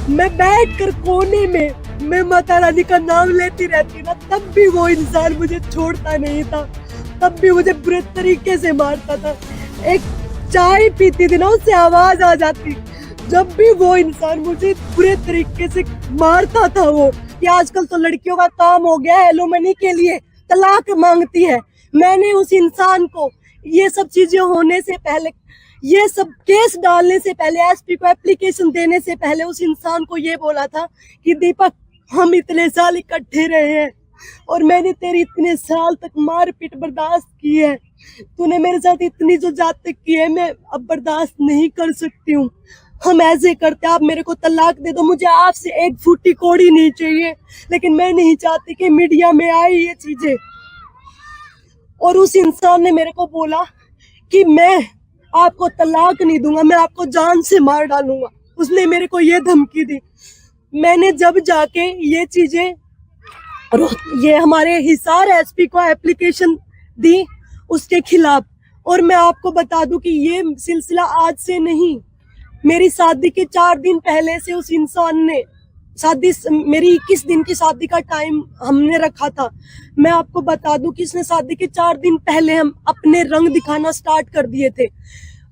मैं बैठ कर कोने में मैं माता रानी का नाम लेती रहती ना, तब भी वो इंसान मुझे छोड़ता नहीं था, तब भी मुझे बुरे तरीके से मारता था। एक चाय पीती थी ना, उससे आवाज आ जाती, जब भी वो इंसान मुझे बुरे तरीके से मारता था। वो कि आजकल तो लड़कियों का काम हो गया है एलिमनी के लिए तलाक मांगती है। मैंने उस इंसान को ये सब चीजें होने से पहले, ये सब केस डालने से पहले, एसपी को एप्लीकेशन देने से पहले उस इंसान को ये बोला था कि दीपक, हम इतने साल इकट्ठे रहे हैं और मैंने तेरी इतने साल तक मारपीट बर्दाश्त की है, तूने मेरे साथ इतनी जो जात की है, मैं अब बर्दाश्त नहीं कर सकती हूँ। हम ऐसे करते, आप मेरे को तलाक दे दो, मुझे आपसे एक फूटी कोड़ी नहीं चाहिए, लेकिन मैं नहीं चाहती कि मीडिया में आए ये चीजें। और उस इंसान ने मेरे को बोला कि मैं आपको तलाक नहीं दूंगा, मैं आपको जान से मार डालूंगा। उसने मेरे को ये धमकी दी। मैंने जब जाके ये चीजें ये हमारे हिसार एसपी को एप्लीकेशन दी उसके खिलाफ, और मैं आपको बता दूं कि ये सिलसिला आज से नहीं, मेरी शादी के 4 दिन पहले से उस इंसान ने शादी, मेरी 21 दिन की शादी का टाइम हमने रखा था। मैं आपको बता दूं कि इसने शादी के 4 दिन पहले हम अपने रंग दिखाना स्टार्ट कर दिए थे।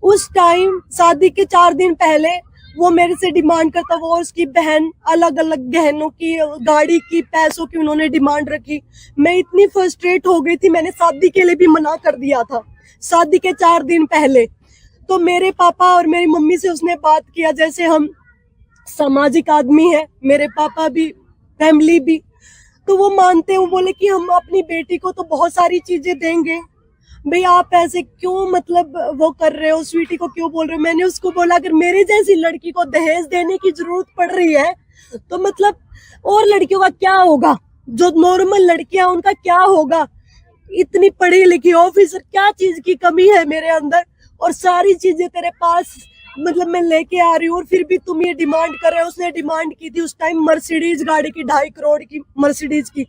उस टाइम शादी के 4 दिन पहले वो मेरे से डिमांड करता, वो और उसकी बहन अलग अलग गहनों की, गाड़ी की, पैसों की उन्होंने डिमांड रखी। मैं इतनी फ्रस्ट्रेट हो गई थी, मैंने शादी के लिए भी मना कर दिया था शादी के 4 दिन पहले। तो मेरे पापा और मेरी मम्मी से उसने बात किया, जैसे हम सामाजिक आदमी है, मेरे पापा भी, फैमिली भी, तो वो मानते हैं। बोले कि हम अपनी बेटी को तो बहुत सारी चीजें देंगे, भाई आप ऐसे क्यों मतलब वो कर रहे हो, स्वीटी को क्यों बोल रहे हो। मैंने उसको बोला अगर मेरे जैसी लड़की को दहेज देने की जरूरत पड़ रही है तो मतलब और लड़कियों का क्या होगा, जो नॉर्मल लड़कियां उनका क्या होगा। इतनी पढ़ी लिखी ऑफिसर, क्या चीज की कमी है मेरे अंदर, और सारी चीजें तेरे पास मतलब मैं लेके आ रही हूँ, और फिर भी तुम ये डिमांड कर रहे हो। उसने डिमांड की थी उस टाइम मर्सिडीज गाड़ी की, 2.5 करोड़ की मर्सिडीज की।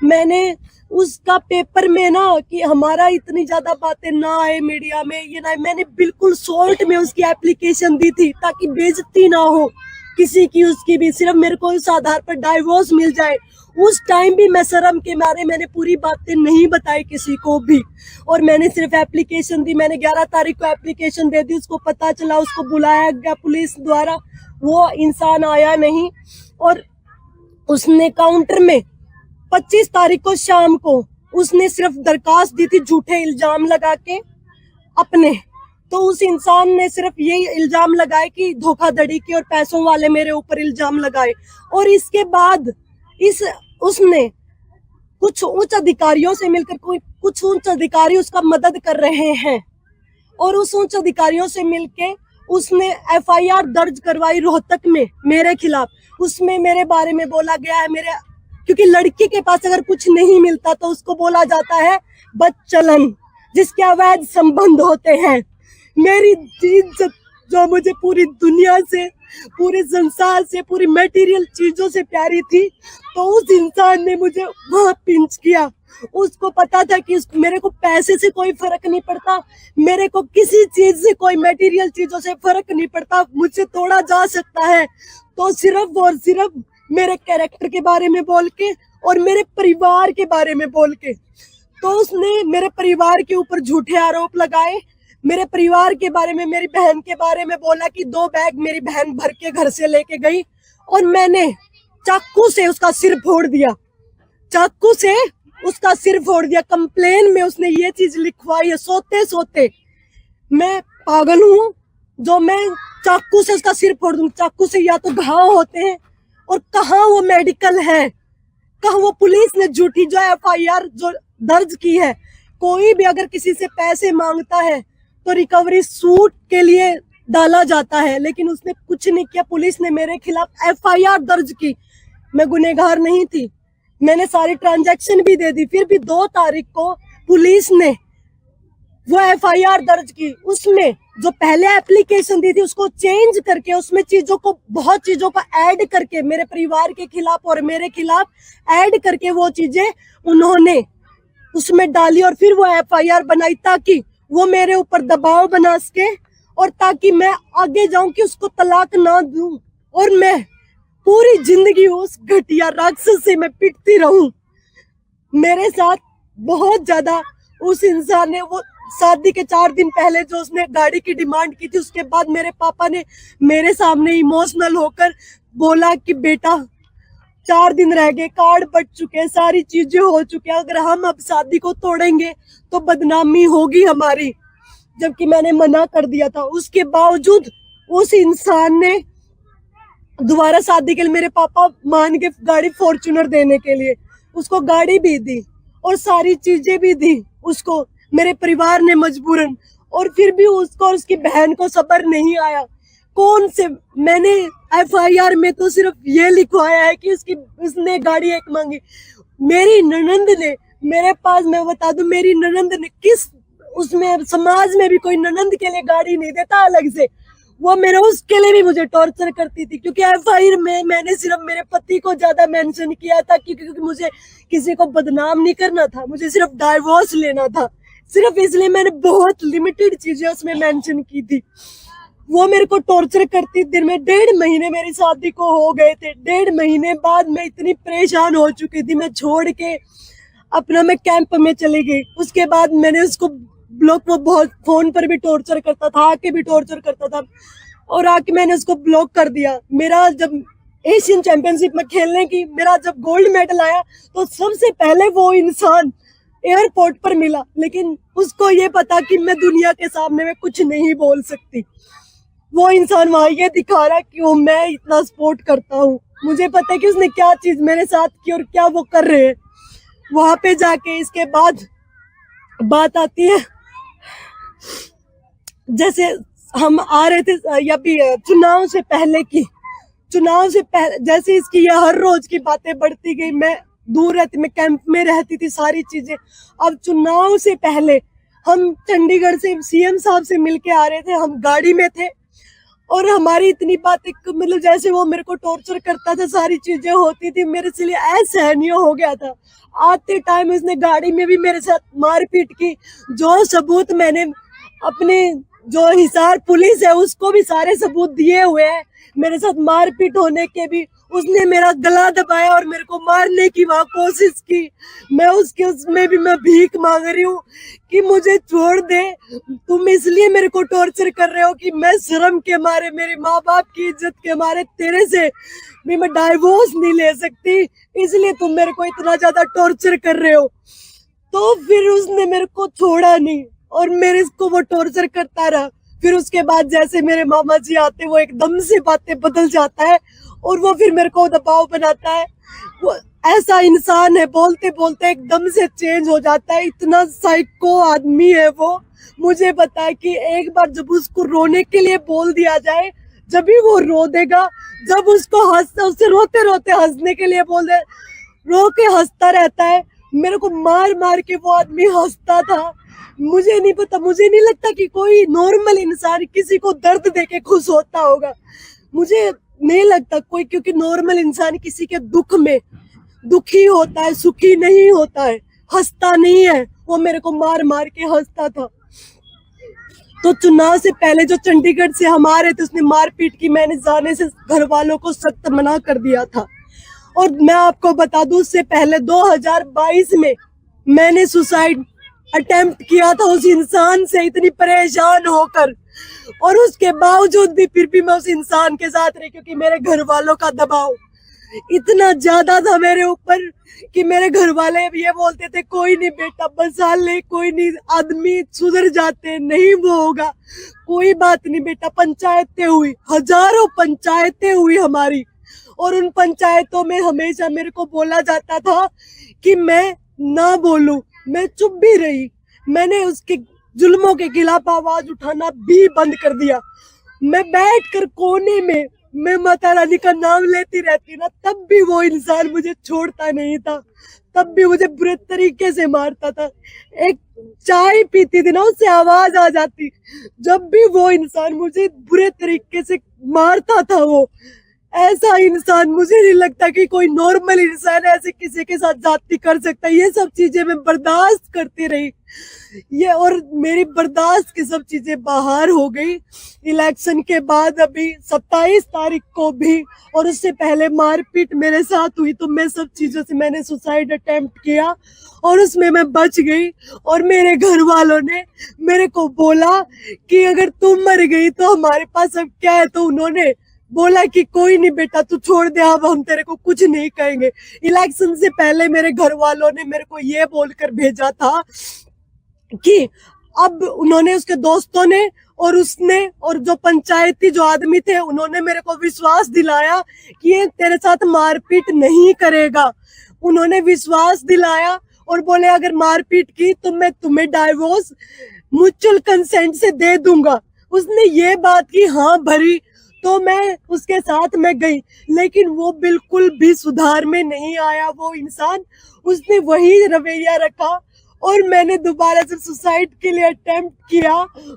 मैंने उसका पेपर में ना कि हमारा इतनी ज्यादा बातें ना आए मीडिया में, ये ना, मैंने बिल्कुल शॉर्ट में उसकी एप्लीकेशन दी थी ताकि बेइज्जती ना हो किसी की, उसकी भी, सिर्फ मेरे को इस आधार पर डाइवोर्स मिल जाए। उस टाइम भी मैं शर्म के मारे मैंने पूरी बातें नहीं बताई किसी को भी, और मैंने सिर्फ एप्लीकेशन दी। मैंने 11 तारीख को एप्लीकेशन दे दी, उसको पता चला, उसको बुलाया गया पुलिस द्वारा, वो इंसान आया नहीं। और उसने काउंटर में 25 तारीख को शाम को उसने सिर्फ दरखास्त दी थी झूठे इल्जाम लगा के अपने। तो उस इंसान ने सिर्फ यही इल्जाम लगाए कि धोखाधड़ी की और पैसों वाले मेरे ऊपर इल्जाम लगाए। और इसके बाद उसने कुछ उच्च अधिकारियों से मिलकर, कुछ उच्च अधिकारी उसका मदद कर रहे हैं, और उस उच्च अधिकारियों से मिलके उसने एफआईआर दर्ज करवाई रोहतक में मेरे खिलाफ। उसमें मेरे बारे में बोला गया है, मेरे, क्योंकि लड़की के पास अगर कुछ नहीं मिलता तो उसको बोला जाता है बदचलन, जिसके अवैध संबंध होते हैं। मेरी इज्जत जो मुझे पूरी दुनिया से, पूरे संसार से, पूरी मटेरियल चीजों से प्यारी थी, तो उस इंसान ने मुझे वहां पिंच किया। उसको पता था कि मेरे को पैसे से कोई फर्क नहीं पड़ता, मेरे को किसी चीज से, कोई मटेरियल चीजों से फर्क नहीं पड़ता, मुझसे तोड़ा जा सकता है तो सिर्फ और सिर्फ मेरे कैरेक्टर के बारे में बोल के और मेरे परिवार के बारे में बोल के। तो उसने मेरे परिवार के ऊपर झूठे आरोप लगाए, मेरे परिवार के बारे में, मेरी बहन के बारे में बोला कि 2 बैग मेरी बहन भर के घर से लेके गई और मैंने चाकू से उसका सिर फोड़ दिया, चाकू से उसका सिर फोड़ दिया। कंप्लेन में उसने ये चीज लिखवाई है, सोते सोते। मैं पागल हूँ जो मैं चाकू से उसका सिर फोड़ दूं। चाकू से या तो घाव होते हैं, और कहाँ वो मेडिकल है, कहाँ वो पुलिस ने झूठी जो एफआईआर जो दर्ज की है। कोई भी अगर किसी से पैसे मांगता है तो रिकवरी सूट के लिए डाला जाता है, लेकिन उसने कुछ नहीं किया। पुलिस ने मेरे खिलाफ एफआईआर दर्ज की, मैं गुनहगार नहीं थी, मैंने सारी ट्रांजैक्शन भी दे दी। फिर भी 2 तारीख को पुलिस ने वो एफआईआर दर्ज की, उसमें जो पहले एप्लीकेशन दी थी उसको चेंज करके, उसमें चीजों को, बहुत चीजों को ऐड करके मेरे परिवार के खिलाफ और मेरे खिलाफ ऐड करके वो चीजें उन्होंने उसमें डाली, और फिर वो एफआईआर बनाई ताकि वो मेरे ऊपर दबाव बना सके और ताकि मैं आगे जाऊं कि उसको तलाक ना दूं। और मैं ही उस घटिया राक्षस से मैं पिटती रहूं। मेरे साथ बहुत ज्यादा उस इंसान ने, वो शादी के 4 दिन पहले जो उसने गाड़ी की डिमांड की थी, उसके बाद मेरे पापा ने मेरे सामने इमोशनल होकर बोला कि बेटा 4 दिन रह गए, कार्ड बट चुके, सारी चीजें हो चुकी है, अगर हम अब शादी को तोड़ेंगे तो बदनामी होगी हमारी। जबकि मैंने मना कर दिया था, उसके बावजूद उस इंसान ने दोबारा शादी के लिए मेरे पापा मान के गाड़ी फॉर्च्यूनर देने के लिए उसको गाड़ी भी दी और सारी चीजें भी दी उसको, मेरे परिवार ने मजबूरन। और फिर भी उसको और उसकी बहन को सब्र नहीं आया। कौन से, मैंने एफआईआर में तो सिर्फ ये लिखवाया है कि उसने गाड़ी एक मांगी। मेरी ननंद ने मेरे पास, मैं बता दूं, मेरी ननंद ने किस, उसमें समाज में भी कोई ननंद के लिए गाड़ी नहीं देता अलग से, वो मेरे उसके लिए भी मुझे टॉर्चर करती थी। क्योंकि एफआईआर में मैंने सिर्फ मेरे पति को ज्यादा मेंशन किया था, क्योंकि मुझे किसी को बदनाम नहीं करना था, मुझे सिर्फ डाइवोर्स लेना था। सिर्फ इसलिए मैंने बहुत लिमिटेड चीजें उसमें मेंशन की थी। वो मेरे को टॉर्चर करती। दिन में 1.5 महीने मेरी शादी को हो गए थे। 1.5 महीने बाद मैं इतनी परेशान हो चुकी थी, मैं छोड़ के अपना मैं कैंप में चली गई। उसके बाद मैंने उसको ब्लॉक, वो बहुत फोन पर भी टॉर्चर करता था, आके भी टॉर्चर करता था, और आके मैंने उसको ब्लॉक कर दिया। मेरा जब एशियन चैंपियनशिप में खेलने की, मेरा जब गोल्ड मेडल आया तो सबसे पहले वो इंसान एयरपोर्ट पर मिला, लेकिन उसको ये पता कि मैं दुनिया के सामने में कुछ नहीं बोल सकती। वो इंसान वहां ये दिखा रहा कि वो मैं इतना सपोर्ट करता हूँ। मुझे पता है कि उसने क्या चीज मेरे साथ की और क्या वो कर रहे हैं वहां पे जाके। इसके बाद बात आती है, जैसे हम आ रहे थे या भी चुनाव से पहले की, चुनाव से पहले जैसे इसकी ये हर रोज की बातें बढ़ती गई। मैं दूर रहती, मैं कैंप में रहती थी, सारी चीजें। अब चुनाव से पहले हम चंडीगढ़ से सीएम साहब से मिलके आ रहे थे, हम गाड़ी में थे और हमारी इतनी बातें, मतलब जैसे वो मेरे को टॉर्चर करता था, सारी चीजें होती थी, मेरे से लिए असहनीय हो गया था। आते टाइम इसने गाड़ी में भी मेरे साथ मारपीट की। जो सबूत मैंने अपने, जो हिसार पुलिस है उसको भी सारे सबूत दिए हुए हैं मेरे साथ मारपीट होने के भी। उसने मेरा गला दबाया और मेरे को मारने की वहां कोशिश की। मैं उसमें भी मैं भीख मांग रही हूँ कि मुझे छोड़ दे, तुम इसलिए मेरे को टॉर्चर कर रहे हो कि मैं शर्म के मारे, मेरे माँ बाप की इज्जत के मारे तेरे से भी मैं डाइवोर्स नहीं ले सकती, इसलिए तुम मेरे को इतना ज्यादा टॉर्चर कर रहे हो। तो फिर उसने मेरे को छोड़ा नहीं और मेरे को वो टॉर्चर करता रहा। फिर उसके बाद जैसे मेरे मामा जी आते, वो एकदम से बातें बदल जाता है और वो फिर मेरे को दबाव बनाता है। वो ऐसा इंसान है, बोलते बोलते एकदम से चेंज हो जाता है। इतना साइको आदमी है वो। मुझे पता है कि एक बार जब उसको रोने के लिए बोल दिया जाए, जब भी वो रो देगा, जब उसको उसे रोते रोते हंसने के लिए बोल दे, रो के हंसता रहता है। मेरे को मार मार के वो आदमी हंसता था। मुझे नहीं पता, मुझे नहीं लगता कि कोई नॉर्मल इंसान किसी को दर्द देके खुश होता होगा। मुझे नहीं लगता कोई, क्योंकि नॉर्मल इंसान किसी के दुख में दुखी होता है, सुखी नहीं होता है, हंसता नहीं है। वो मेरे को मार मार के हंसता था। तो चुनाव से पहले जो चंडीगढ़ से हम आ रहे थे, उसने मारपीट की। मैंने जाने से घर वालों को सख्त मना कर दिया था। और मैं आपको बता दूं, उससे पहले 2022 में मैंने सुसाइड अटेम्प्ट किया था उस इंसान से, इतनी परेशान होकर। और उसके बावजूद भी फिर भी मैं उस इंसान के साथ रही, क्योंकि मेरे घर वालों का दबाव इतना ज्यादा था मेरे ऊपर कि मेरे घर वाले ये बोलते थे, कोई नहीं बेटा बसा ले, कोई नहीं, आदमी सुधर जाते, नहीं वो होगा, कोई बात नहीं बेटा। पंचायतें हुई, हजारों पंचायतें हुई हमारी, और उन पंचायतों में हमेशा मेरे को बोला जाता था कि मैं ना बोलूं। मैं चुप भी रही। मैंने उसके जुल्मों के खिलाफ आवाज उठाना भी बंद कर दिया। मैं बैठकर कोने में मैं माता रानी का नाम लेती रहती ना, तब भी वो इंसान मुझे छोड़ता नहीं था, तब भी मुझे बुरे तरीके से मारता था। एक चाय पीती थी ना, उससे आवाज आ जाती, जब भी वो इंसान मुझे बुरे तरीके से मारता था। वो ऐसा इंसान, मुझे नहीं लगता कि कोई नॉर्मल इंसान ऐसे किसी के साथ जाती कर सकता है। ये सब चीजें मैं बर्दाश्त करती रही, ये और मेरी बर्दाश्त की सब चीजें बाहर हो गई। इलेक्शन के बाद अभी 27 तारीख को भी और उससे पहले मारपीट मेरे साथ हुई, तो मैं सब चीजों से मैंने सुसाइड अटेम्प्ट किया और उसमें मैं बच गई। और मेरे घर वालों ने मेरे को बोला कि अगर तुम मर गई तो हमारे पास अब क्या है, तो उन्होंने बोला कि कोई नहीं बेटा, तू छोड़ दे, अब हम तेरे को कुछ नहीं कहेंगे। इलेक्शन से पहले मेरे घर वालों ने मेरे को ये बोलकर भेजा था कि अब उन्होंने, उसके दोस्तों ने और उसने और जो पंचायती जो आदमी थे उन्होंने मेरे को विश्वास दिलाया कि ये तेरे साथ मारपीट नहीं करेगा। उन्होंने विश्वास दिलाया और बोले अगर मारपीट की तो मैं तुम्हें डाइवोर्स म्यूचुअल कंसेंट से दे दूंगा। उसने ये बात की हाँ भरी, तो मैं उसके साथ मैं गई, लेकिन वो बिल्कुल भी सुधार में नहीं आया वो इंसान। उसने वही रवैया रखा और मैंने दोबारा से सुसाइड के लिए अटेम्प्ट किया।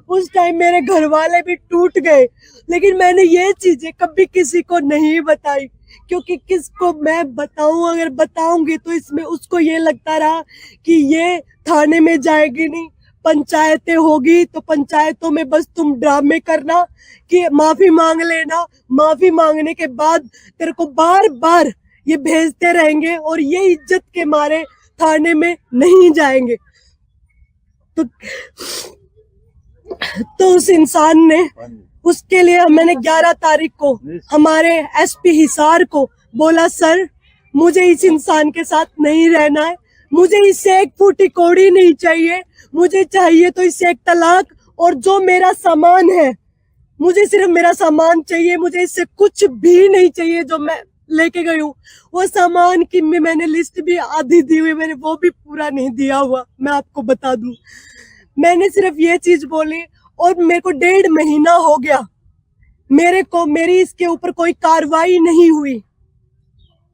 उस टाइम मेरे घर वाले भी टूट गए, लेकिन मैंने ये चीजें कभी किसी को नहीं बताई, क्योंकि किसको मैं बताऊं, अगर बताऊंगी तो इसमें उसको ये लगता रहा कि ये थाने में जाएगी नहीं, पंचायतें होगी तो पंचायतों में बस तुम ड्रामे करना कि माफी मांग लेना, माफी मांगने के बाद तेरे को बार बार ये भेजते रहेंगे और ये इज्जत के मारे थाने में नहीं जाएंगे। तो उस इंसान ने, उसके लिए मैंने 11 तारीख को हमारे एसपी हिसार को बोला सर मुझे इस इंसान के साथ नहीं रहना है, मुझे इससे एक फूटी कौड़ी नहीं चाहिए, मुझे चाहिए तो इससे एक तलाक, और जो मेरा सामान है मुझे सिर्फ मेरा सामान चाहिए, मुझे इससे कुछ भी नहीं चाहिए जो मैं लेके गई हूँ। वो सामान की मैंने लिस्ट भी आधी दी हुई, मैंने वो भी पूरा नहीं दिया हुआ, मैं आपको बता दूं। मैंने सिर्फ ये चीज बोली और मेरे को 1.5 महीना हो गया, मेरी इसके ऊपर कोई कार्रवाई नहीं हुई।